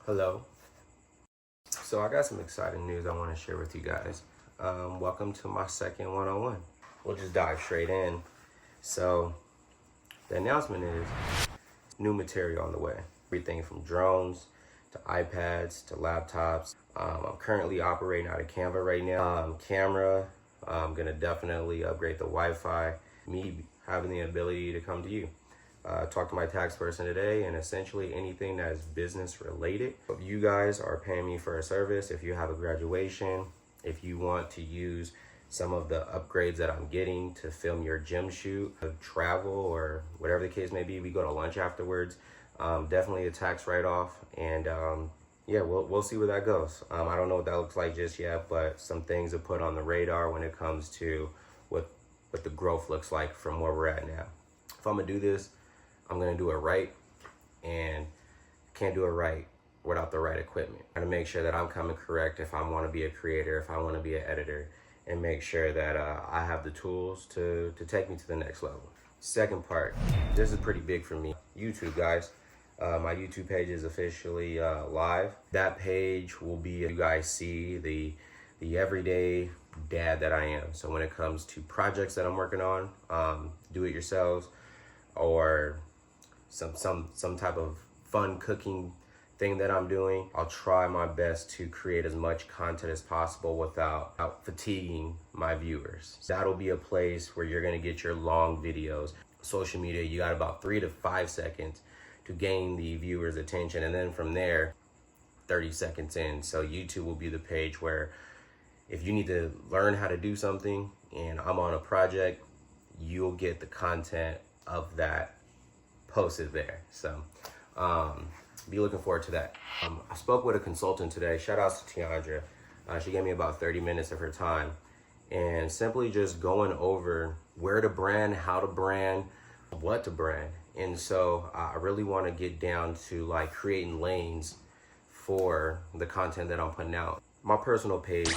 Hello. So I got some exciting news I want to share with you guys. Welcome to my second one-on-one. We'll just dive straight in. So the announcement is new material on the way. Everything from drones to iPads to laptops. I'm currently operating out of Canva right now. Camera. I'm gonna definitely upgrade the Wi-Fi. Me having the ability to come to you. Talk to my tax person today, and essentially anything that is business related. If you guys are paying me for a service, if you have a graduation, if you want to use some of the upgrades that I'm getting to film your gym shoot, travel, or whatever the case may be, we go to lunch afterwards. Definitely a tax write-off, and yeah, we'll see where that goes. I don't know what that looks like just yet, but some things to put on the radar when it comes to what the growth looks like from where we're at now. If I'm gonna do this, I'm gonna do it right, and can't do it right without the right equipment. I'm gonna make sure that I'm coming correct if I want to be a creator, if I want to be an editor, and make sure that I have the tools to take me to the next level. Second part, this is pretty big for me. YouTube, guys. My YouTube page is officially live. That page will be, you guys see the everyday dad that I am. So when it comes to projects that I'm working on, do it yourselves, or some type of fun cooking thing that I'm doing, I'll try my best to create as much content as possible without fatiguing my viewers. That'll be a place where you're gonna get your long videos. Social media, you got about 3 to 5 seconds to gain the viewer's attention, and then from there, 30 seconds in. So YouTube will be the page where if you need to learn how to do something and I'm on a project, you'll get the content of that posted there. So be looking forward to that. I spoke with a consultant today. Shout outs to Tiandra. She gave me about 30 minutes of her time, and simply just going over where to brand, how to brand, what to brand. And so I really want to get down to like creating lanes for the content that I'm putting out. My personal page,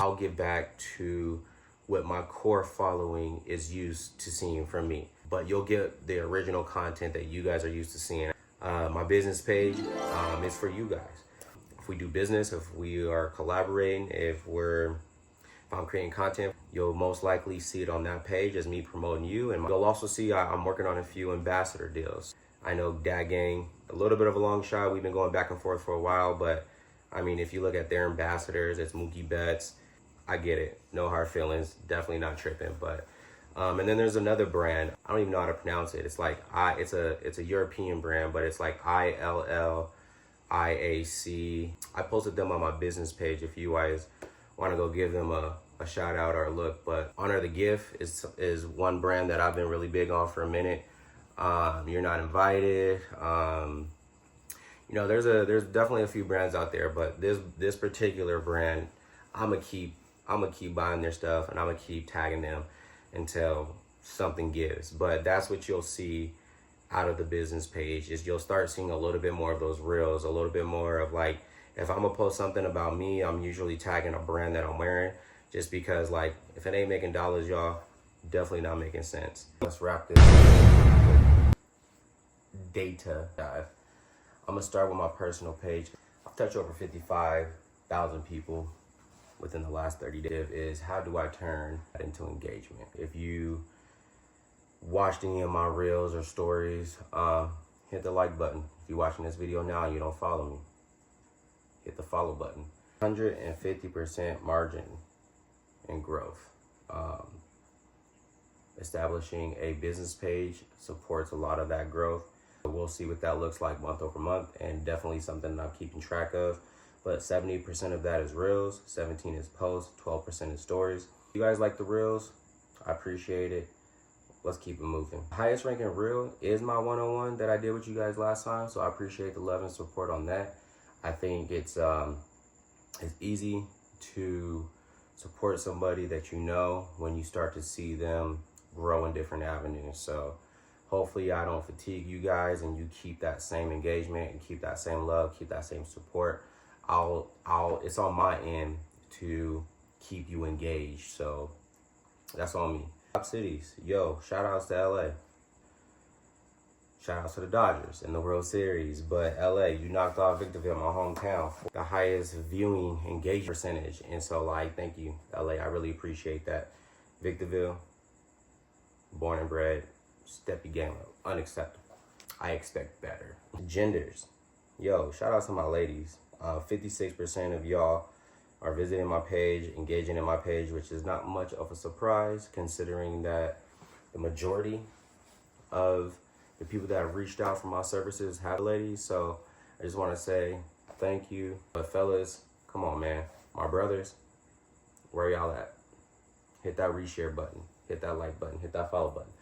I'll get back to what my core following is used to seeing from me, but you'll get the original content that you guys are used to seeing. My business page is for you guys. If we do business, if we are collaborating, if I'm creating content, you'll most likely see it on that page as me promoting you. And you'll also see I'm working on a few ambassador deals. I know Dad Gang, a little bit of a long shot. We've been going back and forth for a while, but I mean, if you look at their ambassadors, it's Mookie Betts. I get it. No hard feelings. Definitely not tripping. But and then there's another brand. I don't even know how to pronounce it. It's like it's a European brand, but it's like ILLIAC. I posted them on my business page if you guys want to go give them a shout out or a look. But Honor the Gift is one brand that I've been really big on for a minute. You're Not Invited. There's definitely a few brands out there, but this particular brand, I'm gonna keep buying their stuff, and I'm gonna keep tagging them until something gives. But that's what you'll see out of the business page, is you'll start seeing a little bit more of those reels, a little bit more of like, if I'm gonna post something about me, I'm usually tagging a brand that I'm wearing, just because like, if it ain't making dollars, y'all, definitely not making sense. Let's wrap this data dive. I'm gonna start with my personal page. I've touched over 55,000 people within the last 30 days. Is how do I turn that into engagement? If you watched any of my reels or stories, hit the like button. If you're watching this video now and you don't follow me, hit the follow button. 150% margin in growth. Establishing a business page supports a lot of that growth. We'll see what that looks like month over month, and definitely something that I'm keeping track of. But 70% of that is reels, 17 is posts, 12% is stories. If you guys like the reels, I appreciate it. Let's keep it moving. Highest ranking reel is my one-on-one that I did with you guys last time, so I appreciate the love and support on that. I think it's easy to support somebody that you know when you start to see them grow in different avenues. So hopefully I don't fatigue you guys, and you keep that same engagement and keep that same love, keep that same support. It's on my end to keep you engaged. So that's on me. Top cities, yo, shout outs to LA. Shout out to the Dodgers in the World Series. But LA, you knocked off Victorville, my hometown, for the highest viewing engagement percentage. And so, like, thank you, LA. I really appreciate that. Victorville, born and bred, step your game up. Unacceptable. I expect better. Genders. Yo, shout out to my ladies. 56% of y'all are visiting my page, engaging in my page, which is not much of a surprise considering that the majority of the people that have reached out for my services have ladies. So I just want to say thank you. But fellas, come on, man. My brothers, where y'all at? Hit that reshare button, hit that like button, hit that follow button.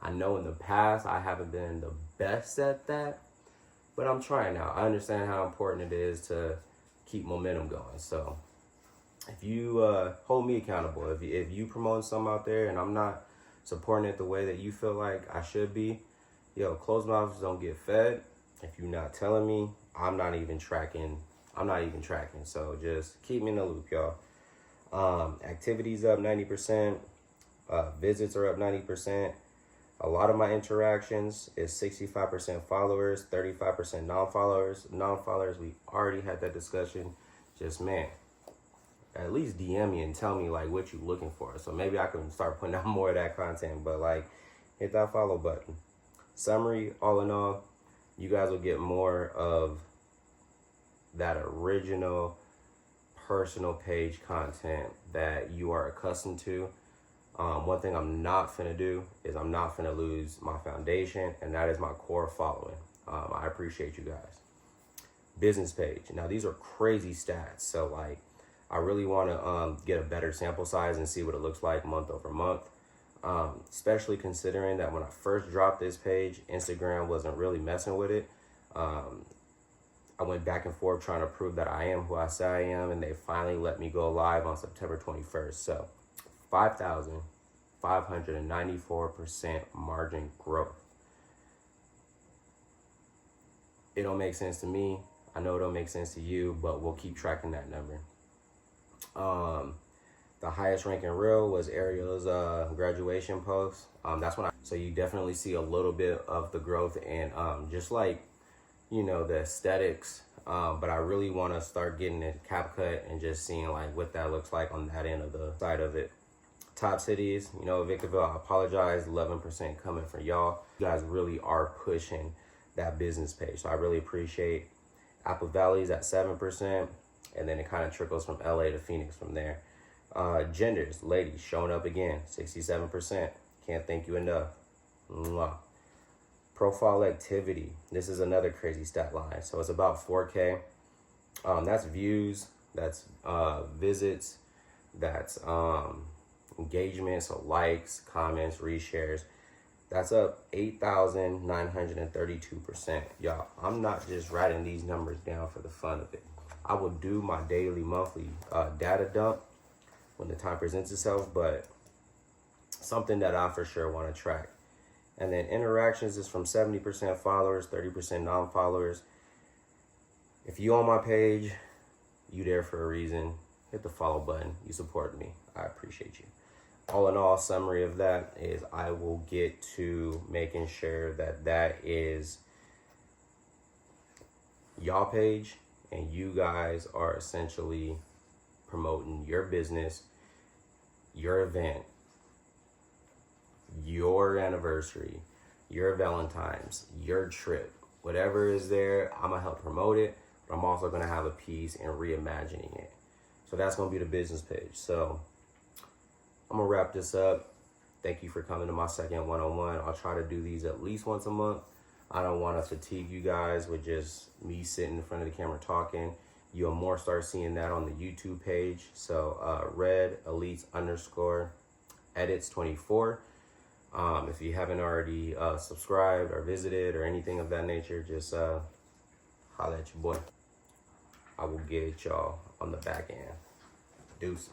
I know in the past I haven't been the best at that, but I'm trying now. I understand how important it is to keep momentum going. So if you hold me accountable, if you promote something out there and I'm not supporting it the way that you feel like I should be, yo, closed mouths don't get fed. If you're not telling me, I'm not even tracking. So just keep me in the loop, y'all. Activities up 90%. Visits are up 90%. A lot of my interactions is 65% followers, 35% non-followers. Non-followers, we already had that discussion. Just, man, at least DM me and tell me like what you're looking for. So maybe I can start putting out more of that content, but like hit that follow button. Summary, all in all, you guys will get more of that original personal page content that you are accustomed to. One thing I'm not finna do is I'm not finna lose my foundation, and that is my core following. I appreciate you guys. Business page. Now these are crazy stats. So like, I really want to get a better sample size and see what it looks like month over month. Especially considering that when I first dropped this page, Instagram wasn't really messing with it. I went back and forth trying to prove that I am who I say I am, and they finally let me go live on September 21st. So 5,594% margin growth. It don't make sense to me. I know it don't make sense to you, but we'll keep tracking that number. The highest ranking reel was Ariel's graduation post. So you definitely see a little bit of the growth and just like, you know, the aesthetics. But I really want to start getting it CapCut and just seeing like what that looks like on that end of the side of it. Top cities, you know, Victorville, I apologize, 11% coming from y'all. You guys really are pushing that business page. So I really appreciate. Apple Valley's at 7%. And then it kind of trickles from LA to Phoenix from there. Genders, ladies, showing up again, 67%. Can't thank you enough. Mwah. Profile activity. This is another crazy stat line. So it's about 4K. That's views, that's visits, that's engagement, so likes, comments, reshares. That's up 8,932%. Y'all, I'm not just writing these numbers down for the fun of it. I will do my daily, monthly data dump when the time presents itself, but something that I for sure want to track. And then interactions is from 70% followers, 30% non-followers. If you on my page, you there for a reason. Hit the follow button. You support me. I appreciate you. All in all, summary of that is I will get to making sure that that is y'all page, and you guys are essentially promoting your business, your event, your anniversary, your Valentine's, your trip, whatever is there. I'm gonna help promote it, but I'm also gonna have a piece in reimagining it. So that's gonna be the business page. So I'm gonna wrap this up. Thank you for coming to my second one-on-one. I'll try to do these at least once a month. I don't want to fatigue you guys with just me sitting in front of the camera talking. You'll more start seeing that on the YouTube page. So Red Elites _ edits 24. If you haven't already subscribed or visited or anything of that nature, just holla at your boy. I will get y'all on the back end. Deuces.